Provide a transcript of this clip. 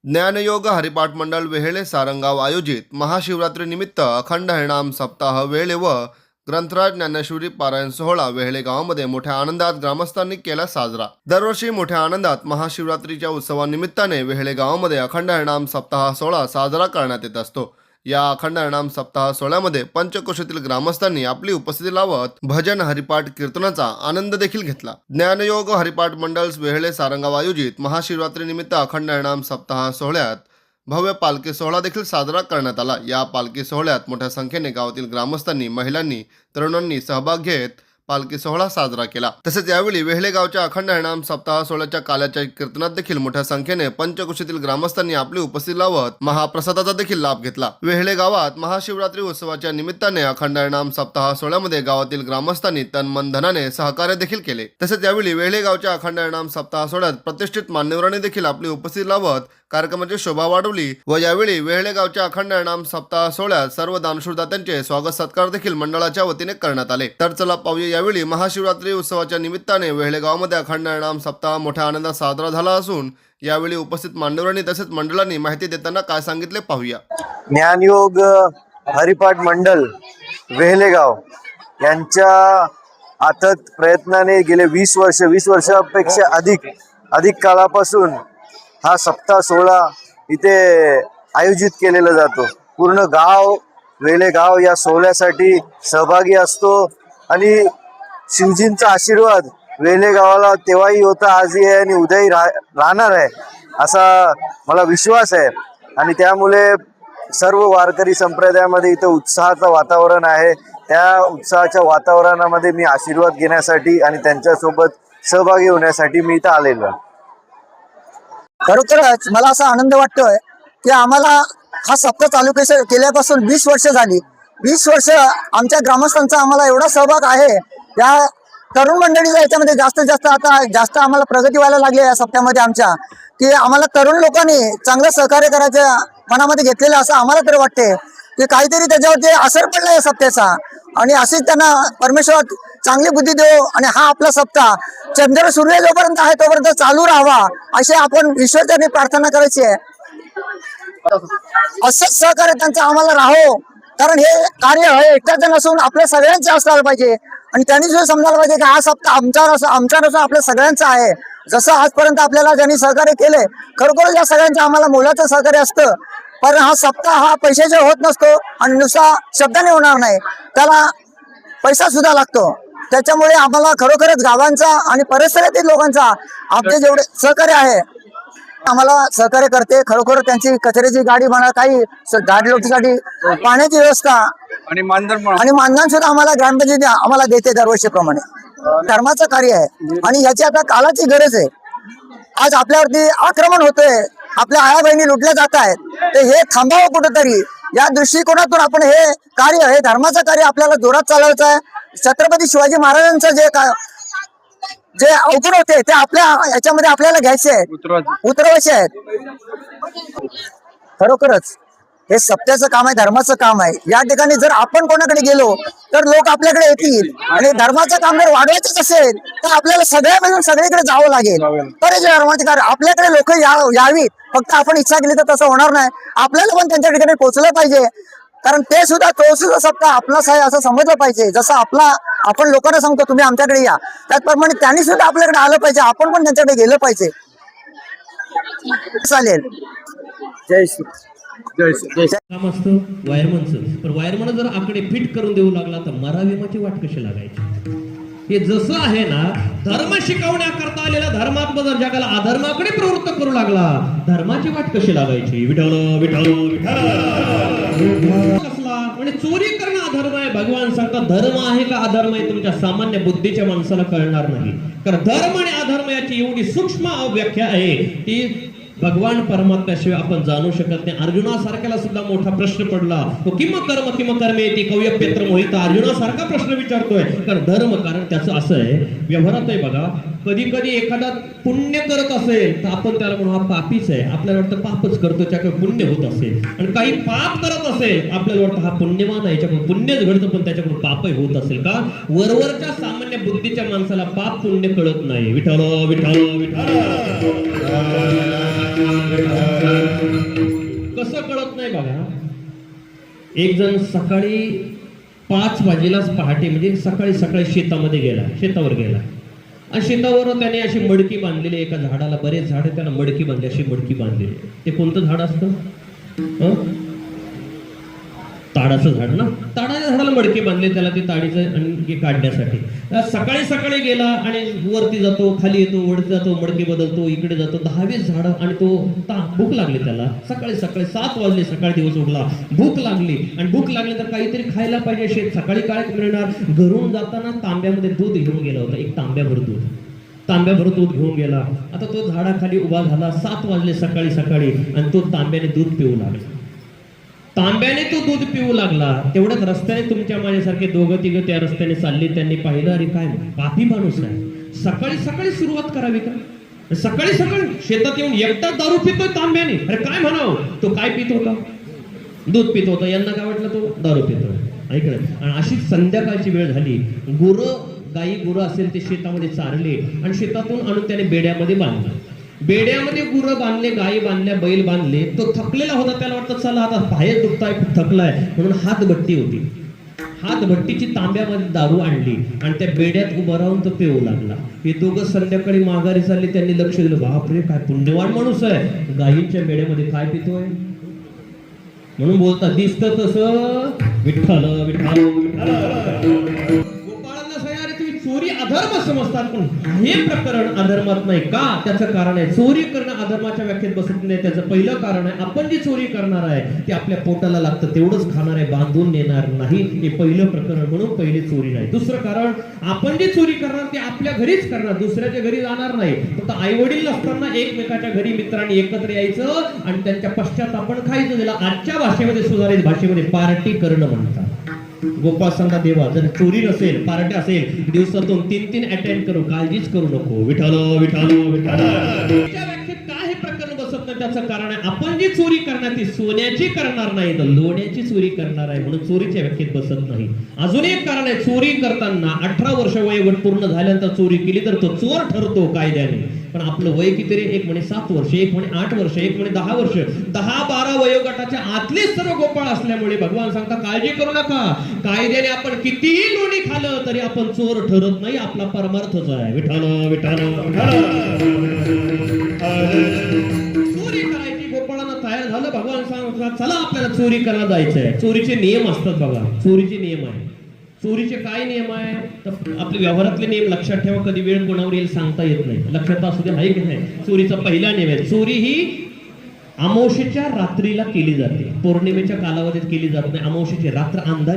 ज्ञानयोग हरिपाठ मंडळ वेहेळे सारंगाव आयोजित महाशिवरात्री निमित्त अखंड हरिनाम सप्ताह वेहेळे व ग्रंथराज ज्ञानेश्वरी पारायण सोहळा वेहेळे गावामध्ये मोठ्या आनंदात ग्रामस्थांनी केला साजरा। दरवर्षी मोठ्या आनंदात महाशिवरात्रीच्या उत्सवानिमित्ताने वेहेळे गावामध्ये अखंड हरिनाम सप्ताह सोहळा साजरा करण्यात येत असतो। या अखंड हरिनाम सप्ताह सोहळ्यामध्ये पंचक्रोशीतील ग्रामस्थांनी आपली उपस्थिती लावत भजन हरिपाठ कीर्तनाचा आनंद देखील घेतला। ज्ञानयोग हरिपाठ मंडळ वेहेळे सारंगाव आयोजित महाशिवरात्री निमित्त अखंड हरिनाम सप्ताह सोहळ्यात भव्य पालखी सोहळा देखील साजरा करण्यात आला। या पालखी सोहळ्यात मोठ्या संख्येने गावातील ग्रामस्थांनी, महिलांनी, तरुणांनी सहभाग घेत पालखी सोहळा साजरा केला। तसेच यावेळी वेहेळे गावच्या अखंड हरिनाम सप्ताह सोहळ्याच्या काल्याच्या कीर्तनात देखील मोठ्या संख्येने पंचक्रोशीतील ग्रामस्थांनी आपली उपस्थिती लावत महाप्रसादाचा देखील लाभ घेतला। वेहेळे गावात महाशिवरात्री उत्सवाच्या निमित्ताने अखंड हरिनाम सप्ताह सोहळ्यामध्ये गावातील ग्रामस्थांनी तन मन धनाने सहकार्य देखील केले। तसेच यावेळी वेहेळे गावच्या अखंड हरिनाम सप्ताह सोहळ्यात प्रतिष्ठित मान्यवरांनी देखील आपली उपस्थिती लावत कार्यक्रमाची शोभा वाढवली व यावेळी वेहेळे गावच्या अखंड हरिनाम सप्ताह सोहळ्यात सर्व दानशूरदात्यांचे स्वागत सत्कार देखील मंडळाच्या वतीने करण्यात आले। तर चला पाहूया यावेळी महाशिवरात्री उत्सवाच्या निमित्ताने वेहेळे गावामध्ये अखंड हरिनाम सप्ताह मोठ्या आनंदात साजरा झाला असून यावेळी उपस्थित मान्यवरांनी तसेच मंडळांनी माहिती देताना काय सांगितले पाहूया। ज्ञानयोग हरिपाठ मंडळ वेहेलेगाव यांच्या अथक प्रयत्नाने गेले 20 वर्षापेक्षा अधिक काळापासून हा सप्ताह सोहळा इथे आयोजित केलेला जातो। पूर्ण गाव वेहेळे गाव या सोहळ्यासाठी सहभागी असतो आणि शिवजींचा आशीर्वाद वेहेळे गावाला तेव्हाही होता, आजही आहे आणि उद्याही राहणार आहे असा मला विश्वास आहे। आणि त्यामुळे सर्व वारकरी संप्रदायामध्ये इथं उत्साहाचं वातावरण आहे। त्या उत्साहाच्या वातावरणामध्ये मी आशीर्वाद घेण्यासाठी आणि त्यांच्यासोबत सहभागी होण्यासाठी मी इथं आलेलो आहे। खरोखरच मला असा आनंद वाटतोय की आम्हाला हा सप्ताह चालू केल्यापासून 20 वर्ष झाली। 20 वर्ष आमच्या ग्रामस्थांचा आम्हाला एवढा सहभाग आहे। या तरुण मंडळीचा याच्यामध्ये जास्त आम्हाला प्रगती व्हायला लागली या सप्त्यामध्ये आमच्या, की आम्हाला तरुण लोकांनी चांगलं सहकार्य करायचं मनामध्ये घेतलेलं असं आम्हाला तरी वाटते की काहीतरी त्याच्यावरती असर पडला या सप्त्याचा आणि असेच त्यांना परमेश्वर चांगली बुद्धी देव आणि हा आपला सप्ताह चंद्र सूर्य जोपर्यंत आहे तोपर्यंत चालू राहावा अशी आपण ईश्वराने प्रार्थना करायची आहे। असंच सहकार्य त्यांचं आम्हाला राहो, कारण हे कार्य हे एकट्याचं नसून आपल्या सगळ्यांचं असलं पाहिजे आणि त्यांनी सुद्धा समजायला पाहिजे की हा सप्ताह आमचा नसून आपल्या सगळ्यांचा आहे। जसं आजपर्यंत आपल्याला ज्यांनी सहकार्य केले खरोखर या सगळ्यांचं आम्हाला मोलाचं सहकार्य असतं, पण हा सप्ताह हा पैशाचा होत नसतो आणि नुसता शब्दाने होणार नाही, त्याला पैसा सुद्धा लागतो। त्याच्यामुळे आम्हाला खरोखरच गावांचा आणि परिसरातील लोकांचा आमचे जेवढे सहकार्य आहे आम्हाला सहकार्य करते। खरोखर त्यांची कचऱ्याची गाडी म्हणा, काही गाडी लोकांसाठी पाण्याची व्यवस्था आणि मानधन सुद्धा आम्हाला ग्रामपंचायत आम्हाला देते दरवर्षीप्रमाणे। धर्माचं कार्य आहे आणि याची आता काळाची गरज आहे। आज आपल्यावरती आक्रमण होतंय, आपल्या आया बहिणी लुटल्या जात आहेत, तर हे थांबावं कुठंतरी। या दृष्टिकोनातून आपण हे कार्य, हे धर्माचं कार्य आपल्याला जोरात चालवायचं आहे। छत्रपती शिवाजी महाराजांचं जे अवगुण होते ते आपल्या याच्यामध्ये आपल्याला घ्यायचे आहेत, उतरवायचे आहेत। खरोखरच हे सत्याचं काम आहे, धर्माचं काम आहे। या ठिकाणी जर आपण कोणाकडे गेलो तर लोक आपल्याकडे येतील आणि धर्माचं काम जर वाढवायचं असेल तर आपल्याला सगळ्या मिळून सगळीकडे जावं लागेल। तर हे धर्माचे कार्य आपल्याकडे लोक यावी, फक्त आपण इच्छा केली तर तसं होणार नाही। आपल्याला पण त्यांच्या ठिकाणी पोहोचलं पाहिजे, कारण तो सुद्धा सप्ताह आपलाच आहे असं समजलं पाहिजे। जसं आपण लोकांना सांगतो तुम्ही आमच्याकडे या, त्याचप्रमाणे त्यांनी सुद्धा आपल्याकडे आलं पाहिजे, आपण पण त्यांच्याकडे गेलं पाहिजे। चालेल, जय श्री काम असतं वायरमनचं, पण वायरमन जर आकडे फिट करून देऊ लागला तर मराविमाची वाट कशी लागायची? हे जसं आहे ना, धर्म शिकवण्याकरता आलेला धर्मात्मा जर जगाला अधर्माकडे प्रवृत्त करू लागला, धर्माची वाट कशी लागायची? विठ्ठल विठ्ठल कसला म्हणजे चोरी करणं अधर्म आहे? भगवान सांगतात धर्म आहे का अधर्म आहे तुमच्या सामान्य बुद्धीच्या माणसाला कळणार नाही, कारण धर्म आणि अधर्म याची एवढी सूक्ष्म व्याख्या आहे ती भगवान परमात्म्याशिवाय आपण जाणू शकत नाही। अर्जुनासारख्याला सुद्धा मोठा प्रश्न पडला, तो किम कर्मेती कव्यप्यत्र मोहित अर्जुनासारखा प्रश्न विचारतोय, कारण धर्म, कारण त्याचं असं आहे व्यवहारात आहे बघा, कधी कधी एखादा पुण्य करत असेल तर आपण त्याला म्हणू हा पापीच आहे, आपल्याला वाटतं पापच करतो त्याच्याकडे पुण्य होत असेल. आणि काही पाप करत असेल आपल्याला वाटतं हा पुण्यवान आहे, याच्याकडून पुण्यच घडतं पण त्याच्याकडून पापही होत असेल. का वरवरच्या सामान्य बुद्धीच्या माणसाला पाप पुण्य कळत नाही. विठ्ठल विठ्ठल विठ्ठल कसं कळत नाही बघा. एक जण सकाळी 5 वाजेलाच पहाटे म्हणजे सकाळी सकाळी शेतावर गेला आणि शेतावर त्याने अशी मडकी बांधलेली, एका झाडाला बरेच झाड त्याला मडकी बांधली, अशी मडकी बांधलेली. ते कोणतं झाड असतं? ताडाचं झाड ना. ताडाच्या झाडाला मडकी बांधली त्याला ते ताडीचं आणि काढण्यासाठी. सकाळी सकाळी गेला आणि वरती जातो, खाली येतो, वरती जातो, मडकी बदलतो, इकडे जातो, 10-20 झाडं. आणि तो भूक लागली त्याला. सकाळी 7 वाजले, सकाळी दिवस उठला, भूक लागली आणि भूक लागली तर काहीतरी खायला पाहिजे. सकाळी काय मिळणार? घरून जाताना तांब्यामध्ये दूध घेऊन गेला होता, एक तांब्याभर दूध घेऊन गेला. आता तो झाडाखाली उभा झाला. 7 वाजले सकाळी सकाळी आणि तो तांब्याने दूध पिऊ लागला. तेवढ्याच रस्त्याने तुमच्या माझ्यासारखे 2-3 त्या रस्त्याने चालले. त्यांनी पाहिलं, अरे काय पापी माणूस आहे, सकाळी सकाळी सुरुवात करावी का? सकाळी सकाळी शेतात येऊन एकटा दारू पितोय तांब्याने. अरे काय म्हणावं, तो काय पित होता? दूध पित होता. यांना काय वाटलं तो दारू पितोय. ऐकलं. आणि अशीच संध्याकाळची वेळ झाली. गुरं असेल ते शेतामध्ये चारले आणि शेतातून आणून त्याने बेड्यामध्ये गुरं बांधले, गायी बांधल्या, बैल बांधले. तो थकलेला होता. त्याला वाटतं चला आता पाय दुखताय, खूप थकलाय, म्हणून हातभट्टी होती. हातभट्टीची तांब्यामध्ये दारू आणली आणि त्या बेड्यात उभं राहून तो पिऊ लागला. हे दोघं संध्याकाळी माघारी चालले. त्यांनी लक्ष दिलं, बापरे काय पुण्यवान माणूस आहे, गायींच्या बेड्यामध्ये काय पितोय. म्हणून बोलता दिसतं तसं विठ्ठल विठ्ठल विठ्ठल. तुम्ही चोरी अधर्म समजतात पण हे प्रकरण अधर्मात नाही का? त्याचं कारण आहे, चोरी करणं अधर्माच्या व्याख्येत बसत नाही. त्याचं पहिलं कारण आहे, आपण जी चोरी करणार आहे ते आपल्या पोटाला लागतं तेवढंच खाणार आहे, बांधून नेणार नाही. हे पहिलं प्रकरण, म्हणून पहिली चोरी नाही. दुसरं कारण, आपण जी चोरी करणार ते आपल्या घरीच करणार, दुसऱ्याच्या घरी जाणार नाही. फक्त आई वडील नसताना एकमेकाच्या घरी मित्रांनी एकत्र यायचं आणि त्यांच्या पश्चात आपण खायचं. ज्याला आजच्या भाषेमध्ये, सुधारित भाषेमध्ये पार्टी करणं म्हणतात. गोपाळ सांगा देवा, जर चोरी नसेल, पार्टी असेल, दिवसातून 3 अटेंड करू, काळजीच करू नको. विठ्ठल विठ्ठल विठ्ठल. काय हे प्रकरण बसत नाही? त्याचं कारण आहे, आपण जी चोरी करणार ती सोन्याची करणार नाही तर लोण्याची चोरी करणार आहे, म्हणून चोरीच्या व्याख्येत बसत नाही. अजून एक कारण आहे, चोरी करताना 18 वर्ष वयोगट पूर्ण झाल्यानंतर चोरी केली तर तो चोर ठरतो कायद्याने. पण आपलं वय किती रे? एक म्हणे 7 वर्ष, एक म्हणे 8 वर्ष, एक म्हणे 10 वर्ष. 10-12 वयोगटाच्या आतले सर्व गोपाळ असल्यामुळे भगवान सांगता काळजी करू नका. कायद्याने आपण कितीही लोणी खाल्लं तरी आपण चोर ठरत नाही, आपला परमार्थच आहे. विठ्ठल विठ्ठल चोरी करायची. गोपाळांना तयार झालं. भगवान सांगता चला आपल्याला चोरी करायला जायचंय. चोरीचे नियम असतात बघा, चोरीचे नियम आहे. चोरीचे काय नियम आहे तर आपले व्यवहारातले नियम लक्षात ठेवा. कधी वेळ कोणावर येईल सांगता येत नाही, लक्षात असू दे. आहे की नाही? चोरीचा पहिला नियम आहे, चोरी ही अमावस्येच्या रात्रीला केली जाते, पौर्णिमेच्या कालावधीत केली जात नाही. अमावस्येची रात्र अंधार